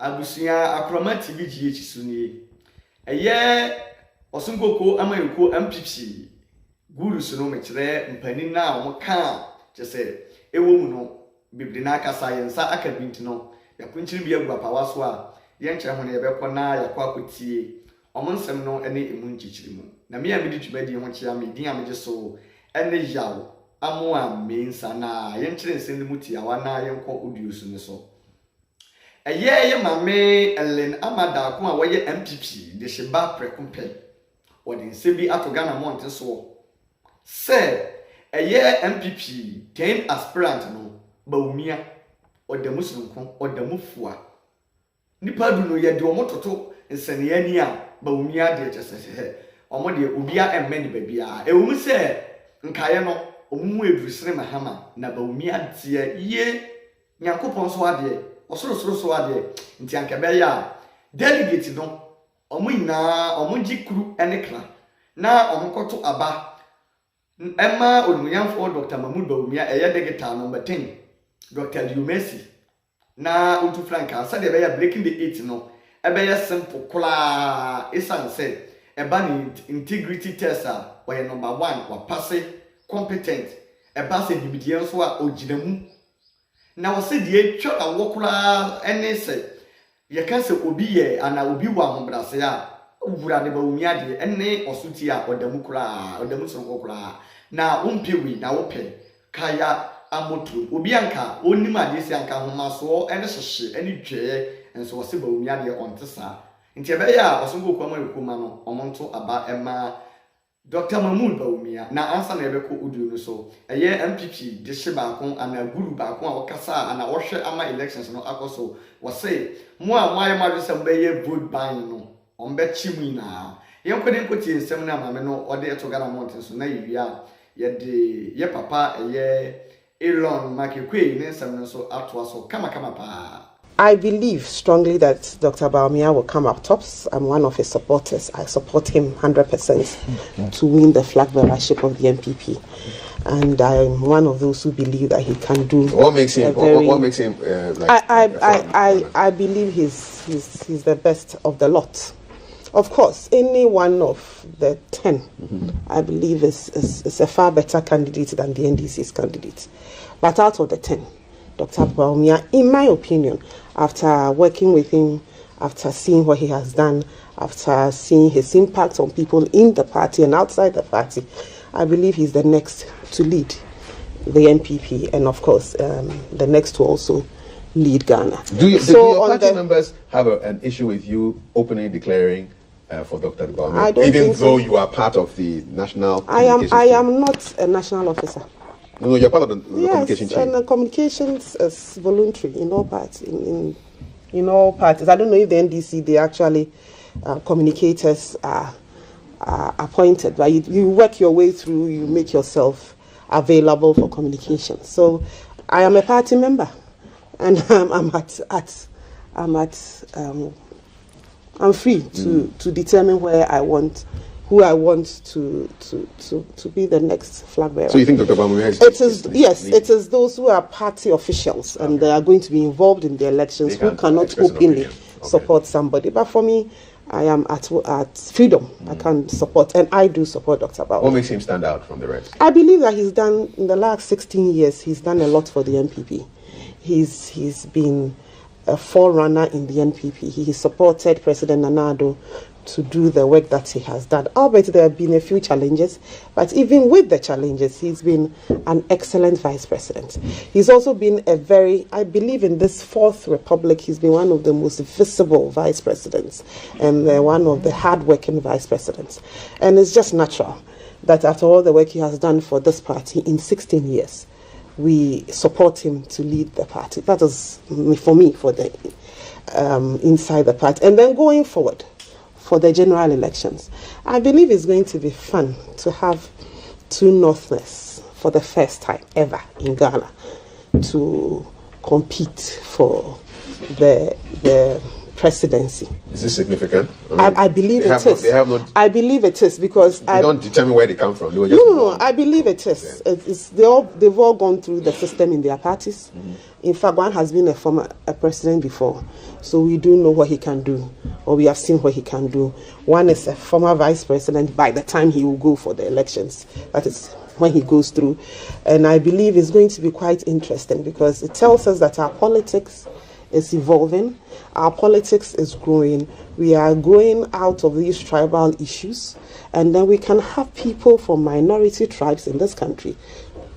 abusia akroma TV GH suni eye osungoko amayuko NPP guru suno mechire mpani na omoka chese ewo mu no bibli na aka science aka binti no yakunchiri bi agua pawaso a ye nkyere ho na yebekọ na yakọ akotie omonsem no ene emu nchichiri mu na me amedi twabadi ho chia me din amege so ene yawo amo a mensa na ye nkyere nsem mu tia wa na ye nkọ audio su ne so ye mame Ellen Amada ko a woye NPP de sheba prekumpe wodi nsebi atogana monte so se NPP 10 aspirant no Bawumia odamusunko odamufua nipa du no ye de omototo nsene ani a Bawumia de chesese omo de obia emmeni babia ewum se nkaye no omumu edurusire mahama na Bawumia tie ye Nyankopon so ade osoro so ade nti ankabe ya delegate no omo ina omo jikuru enekra na omo koto aba Emma Onuyamfo Dr. Bawumia delegate number 10 Dr. Diomesi na Untu Franka said they are breaking the 8 no ebe simple kula isan say eba ni integrity test or number 1 wa pass competent eba say dibidian so a oginamu na wo say die twa awokula ene say ye kan say obi ye ana obi wa hobrase a wura de Bawumia de ene osuti a odamu kula odamu so kula na umpewi na wope kaya amotu obi anka onim adesi anka homa so ene hyehye ene dwe enso wose Bawumia de ontesa nti ebe ya osongo kwama yekoma no omonto aba ema Dr. Bawumia na ansa na ebeko audio no so NPP de sheba kon ana guru ba kon a wakasa ana wohwe ama elections no akoso wose mo a moaye ma dwese mbeye vote buying no ombe chimu na yenkode nkotie nsem na mame no ode etogara mountain so na yewia ye papa Elon Makekwe ne nsem no so atwa so kama pa. I believe strongly that Dr. Bawumia will come up tops. I'm one of his supporters. I support him 100% to win the flag bearership of the NPP. And I'm one of those who believe that he can do. What makes him? What makes him? I believe he's the best of the lot. Of course, any one of the 10, I believe is a far better candidate than the NDC's candidate. But out of the 10, Dr. Bawumia, in my opinion, after working with him, after seeing what he has done, after seeing his impact on people in the party and outside the party, I believe he's the next to lead the NPP, and of course, the next to also lead Ghana. Do your party members have an issue with you openly declaring for Dr. Bawumia, even though you are part of the national communications I am not a national officer. No, you're part of the communication team. Yes, and communications is voluntary in all parts. In all parties, I don't know if the NDC they actually communicators are appointed, but you work your way through. You make yourself available for communication. So, I am a party member, and I'm free to determine who I want to be the next flag bearer. So you think Dr. Bawumia it is those who are party officials and they are going to be involved in the elections who cannot openly support somebody. But for me, I am at freedom. I can support, and I do support Dr. Bawumia. What makes him stand out from the rest? I believe that he's done, in the last 16 years, he's done a lot for the NPP. He's been a forerunner in the NPP. He supported President Nana Addo to do the work that he has done. Albeit there have been a few challenges, but even with the challenges, he's been an excellent vice president. He's also been I believe in this fourth republic, he's been one of the most visible vice presidents and one of the hard-working vice presidents. And it's just natural that after all the work he has done for this party in 16 years, we support him to lead the party. That is, for me, for the inside the party. And then going forward, for the general elections, I believe it's going to be fun to have two Northerners for the first time ever in Ghana to compete for the presidency. Is this significant? I believe it is. I believe it is because they don't determine where they come from. No, I believe it is. Yeah. They've all gone through the system in their parties. In fact, one has been a president before, so we do know what he can do, or we have seen what he can do. One is a former vice president by the time he will go for the elections. That is when he goes through. And I believe it's going to be quite interesting because it tells us that our politics is evolving, our politics is growing, we are going out of these tribal issues, and then we can have people from minority tribes in this country,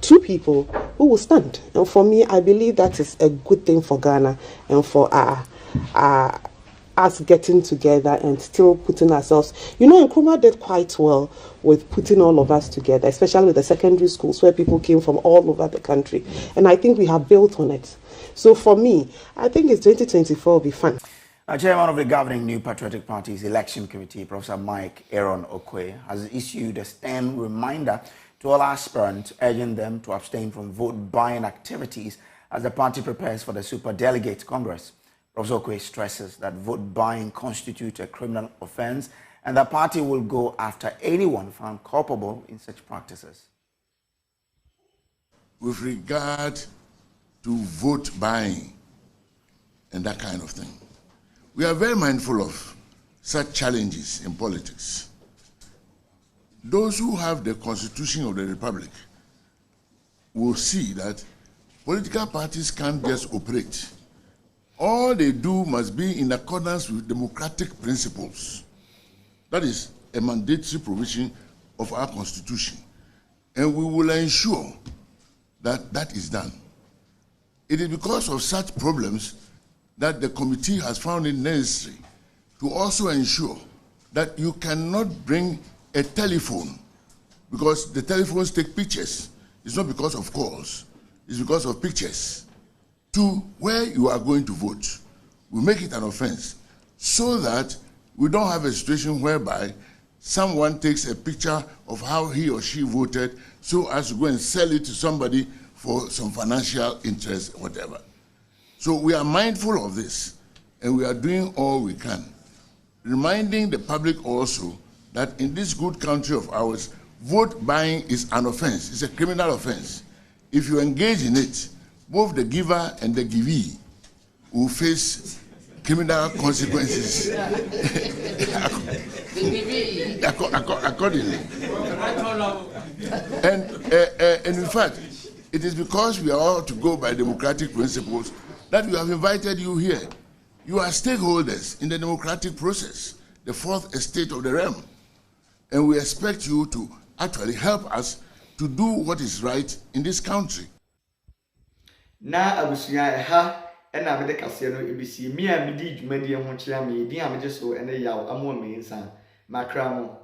2 people who will stand. And for me, I believe that is a good thing for Ghana and for us getting together and still putting ourselves. Nkrumah did quite well with putting all of us together, especially with the secondary schools where people came from all over the country. And I think we have built on it. So for me, I think it's 2024 will be fun. Chairman of the governing New Patriotic Party's election committee, Professor Mike Aaron Okwe, has issued a stern reminder to all aspirants, urging them to abstain from vote-buying activities as the party prepares for the Super Delegate Congress. Professor Okwe stresses that vote-buying constitutes a criminal offense and the party will go after anyone found culpable in such practices. With regard to vote buying and that kind of thing, we are very mindful of such challenges in politics. Those who have the Constitution of the Republic will see that political parties can't just operate. All they do must be in accordance with democratic principles. That is a mandatory provision of our Constitution. And we will ensure that that is done. It is because of such problems that the committee has found it necessary to also ensure that you cannot bring a telephone, because the telephones take pictures. It's not because of calls, it's because of pictures, to where you are going to vote. We make it an offense so that we don't have a situation whereby someone takes a picture of how he or she voted so as to go and sell it to somebody for some financial interest, whatever. So we are mindful of this, and we are doing all we can, reminding the public also that in this good country of ours, vote buying is an offense. It's a criminal offense. If you engage in it, both the giver and the givee will face criminal consequences accordingly. And in fact, it is because we are all to go by democratic principles that we have invited you here. You are stakeholders in the democratic process, the fourth estate of the realm. And we expect you to actually help us to do what is right in this country. Na abusuya ha ena me de kase no ebisi mi a me di dwumadi ho kira me di a me je so ene yaw amo me nsa makra mo